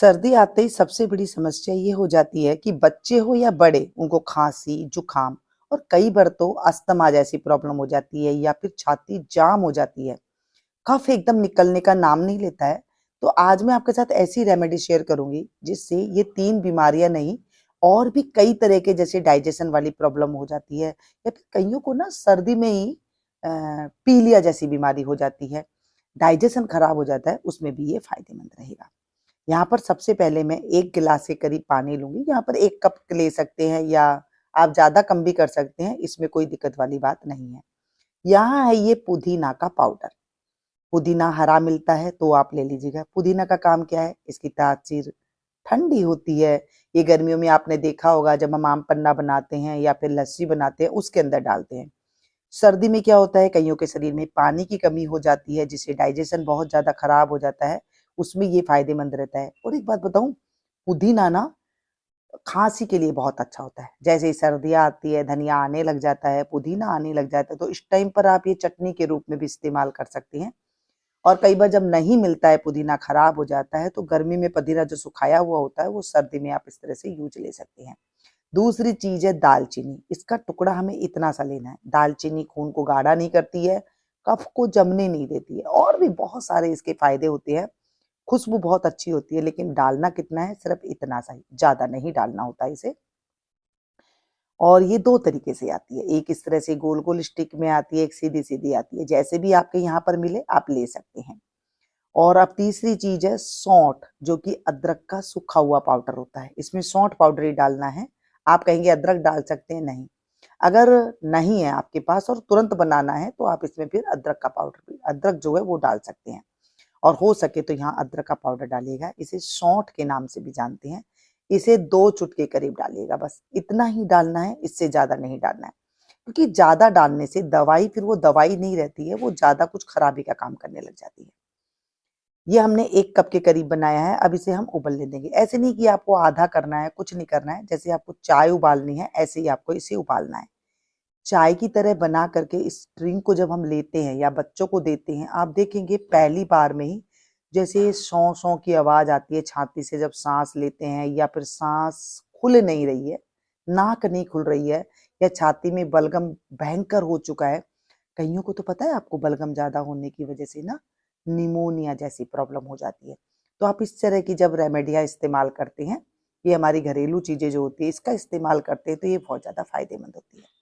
सर्दी आते ही सबसे बड़ी समस्या ये हो जाती है कि बच्चे हो या बड़े उनको खांसी, जुकाम और कई बार तो अस्थमा जैसी प्रॉब्लम हो जाती है या फिर छाती जाम हो जाती है। कफ एकदम निकलने का नाम नहीं लेता है। तो आज मैं आपके साथ ऐसी रेमेडी शेयर करूंगी जिससे ये 3 बीमारियां नहीं और भी कई तरह के जैसे डाइजेशन वाली प्रॉब्लम हो जाती है या फिर कईयों को ना सर्दी में ही पीलिया जैसी बीमारी हो जाती है, डाइजेशन खराब हो जाता है, उसमें भी ये फायदेमंद रहेगा। यहाँ पर सबसे पहले मैं 1 गिलास के करीब पानी लूँगी। यहाँ पर 1 कप ले सकते हैं या आप ज़्यादा कम भी कर सकते हैं, इसमें कोई दिक्कत वाली बात नहीं है। यहाँ है ये पुदीना का पाउडर। पुदीना हरा मिलता है तो आप ले लीजिएगा। पुदीना का काम क्या है? इसकी तासीर ठंडी होती है। ये गर्मियों में आपने देखा होगा जब हम आम पन्ना बनाते हैं या फिर लस्सी बनाते हैं उसके अंदर डालते हैं। सर्दी में क्या होता है, कईयों के शरीर में पानी की कमी हो जाती है जिससे डाइजेशन बहुत ज़्यादा खराब हो जाता है, उसमें ये फ़ायदेमंद रहता है। और एक बात बताऊँ, पुदीना ना खाँसी के लिए बहुत अच्छा होता है। जैसे ही सर्दियाँ आती है, धनिया आने लग जाता है, पुदीना आने लग जाता है, तो इस टाइम पर आप ये चटनी के रूप में भी इस्तेमाल कर सकती हैं। और कई बार जब नहीं मिलता है, पुदीना खराब हो जाता है, तो गर्मी में पुदीना जो सुखाया हुआ होता है, वो सर्दी में आप इस तरह से यूज़ ले सकती हैं। दूसरी चीज़ है दालचीनी, इसका टुकड़ा हमें इतना सा लेना है। दालचीनी खून को गाढ़ा नहीं करती है, कफ को जमने नहीं देती है और भी बहुत सारे इसके फ़ायदे होते हैं। खुशबू बहुत अच्छी होती है, लेकिन डालना कितना है? सिर्फ़ इतना सा ही, ज़्यादा नहीं डालना होता है इसे। और ये 2 तरीके से आती है, एक इस तरह से गोल-गोल स्टिक में आती है, एक सीधी-सीधी आती है। जैसे भी आपके यहाँ पर मिले, आप ले सकते हैं। और अब तीसरी चीज़ है सौंठ, जो कि अदरक का सूखा हुआ पाउडर होता है। इसमें सौंठ पाउडर ही डालना है। आप कहेंगे अदरक डाल सकते हैं, नहीं। अगर नहीं है आपके पास और तुरंत बनाना है, तो आप इसमें फिर अदरक का पाउडर भी अदरक जो है वो डाल सकते हैं। और हो सके तो यहाँ अदरक का पाउडर डालिएगा। इसे सौंठ के नाम से भी जानते हैं। इसे 2 चुटकी करीब डालिएगा, बस इतना ही डालना है, इससे ज़्यादा नहीं डालना है। क्योंकि ज़्यादा डालने से दवाई फिर वो दवाई नहीं रहती है, वो ज़्यादा कुछ खराबी का काम करने लग जाती है। ये हमने 1 कप के करीब बनाया है, अब इसे हम उबलने देंगे। ऐसे नहीं कि आपको आधा करना है, कुछ नहीं करना है, जैसे आपको चाय उबालनी है, ऐसे ही आपको इसे उबालना है। चाय की तरह बना करके इस ड्रिंक को जब हम लेते हैं या बच्चों को देते हैं, आप देखेंगे पहली बार में ही जैसे सौं-सौं की आवाज़ आती है छाती से जब साँस लेते हैं या फिर साँस खुल नहीं रही है, नाक नहीं खुल रही है या छाती में बलगम भयंकर हो चुका है। कइयों को तो पता है आपको बलगम ज़्यादा होने की वजह से ना निमोनिया जैसी प्रॉब्लम हो जाती है। तो आप इस तरह की जब रेमेडियाँ इस्तेमाल करते हैं, ये हमारी घरेलू चीज़ें जो होती हैं इसका इस्तेमाल करते हैं तो ये बहुत ज़्यादा फ़ायदेमंद होती है।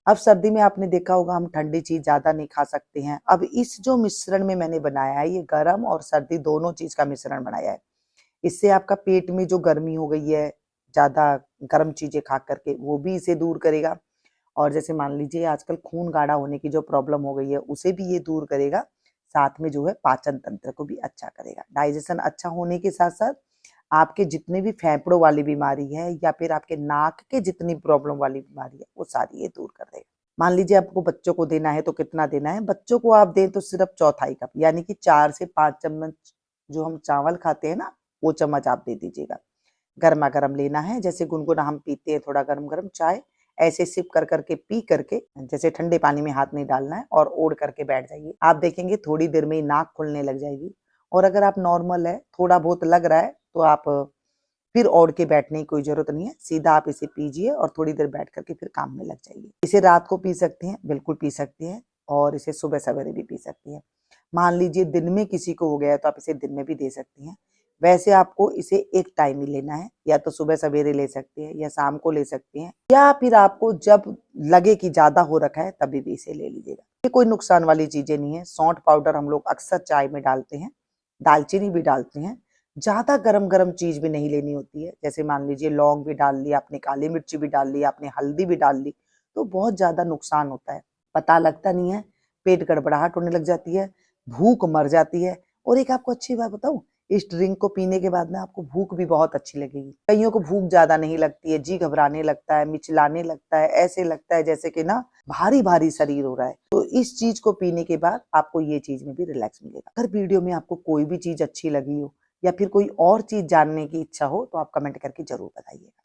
अब सर्दी में आपने देखा होगा हम ठंडी चीज़ ज़्यादा नहीं खा सकते हैं। अब इस जो मिश्रण में मैंने बनाया है, ये गरम और सर्दी दोनों चीज़ का मिश्रण बनाया है। इससे आपका पेट में जो गर्मी हो गई है, ज़्यादा गर्म चीज़ें खा कर के, वो भी इसे दूर करेगा। और जैसे मान लीजिए आजकल खून गाढ़ा होने की जो प्रॉब्लम हो गई है, उसे भी ये दूर करेगा। साथ में जो है पाचन तंत्र को भी अच्छा करेगा। डाइजेशन अच्छा होने के साथ-साथ आपके जितने भी फेफड़ों वाली बीमारी है या फिर आपके नाक के जितनी प्रॉब्लम वाली बीमारी है, वो सारी ये दूर कर देगा। मान लीजिए आपको बच्चों को देना है तो कितना देना है? बच्चों को आप दें तो सिर्फ़ चौथाई कप यानी कि 4 से 5 चम्मच जो हम चावल खाते हैं ना, वो चम्मच आप दे दीजिएगा। गरमा-गरम लेना है, जैसे गुनगुना हम पीते हैं थोड़ा गरम-गरम चाय, ऐसे सिप कर कर के पी करके जैसे ठंडे पानी में हाथ नहीं डालना है और ओढ़ करके बैठ जाइए। आप देखेंगे थोड़ी देर में ही नाक खुलने लग जाएगी और अगर आप नॉर्मल है, थोड़ा बहुत लग रहा है, तो आप फिर ओढ़ के बैठने की कोई ज़रूरत नहीं है, सीधा आप इसे पीजिए और थोड़ी देर बैठ कर के फिर काम में लग जाइए। इसे रात को पी सकती हैं, बिल्कुल पी सकती हैं और इसे सुबह-सवेरे भी पी सकती हैं। मान लीजिए दिन में किसी को हो गया है तो आप इसे दिन में भी दे सकती हैं। वैसे आपको इसे एक टाइम ही लेना है, या तो सुबह सवेरे ले सकती हैं या शाम को ले सकती हैं या फिर आपको जब लगे कि ज़्यादा हो रखा है तभी भी इसे ले लीजिएगा। ये कोई नुकसान वाली चीज़ें नहीं है। सौंठ पाउडर हम लोग अक्सर चाय में डालते हैं, दालचीनी भी डालते हैं। ज़्यादा गरम-गरम चीज़ भी नहीं लेनी होती है। जैसे मान लीजिए लौंग भी डाल ली आपने, काली मिर्ची भी डाल ली आपने, हल्दी भी डाल ली, तो बहुत ज़्यादा नुकसान होता है। पता लगता नहीं है, पेट गड़बड़ाहट होने लग जाती है, भूख मर जाती है। और एक आपको अच्छी बात बताऊँ, इस ड्रिंक को पीने के बाद ना आपको भूख भी बहुत अच्छी लगेगी। कइयों को भूख ज़्यादा नहीं लगती है, जी घबराने लगता है, मिचलाने लगता है, ऐसे लगता है जैसे कि ना भारी-भारी शरीर हो रहा है। तो इस चीज़ को पीने के बाद आपको ये चीज़ में भी रिलैक्स मिलेगा। अगर वीडियो में आपको कोई भी चीज़ अच्छी लगी हो या फिर कोई और चीज़ जानने की इच्छा हो, तो आप कमेंट करके ज़रूर बताइएगा।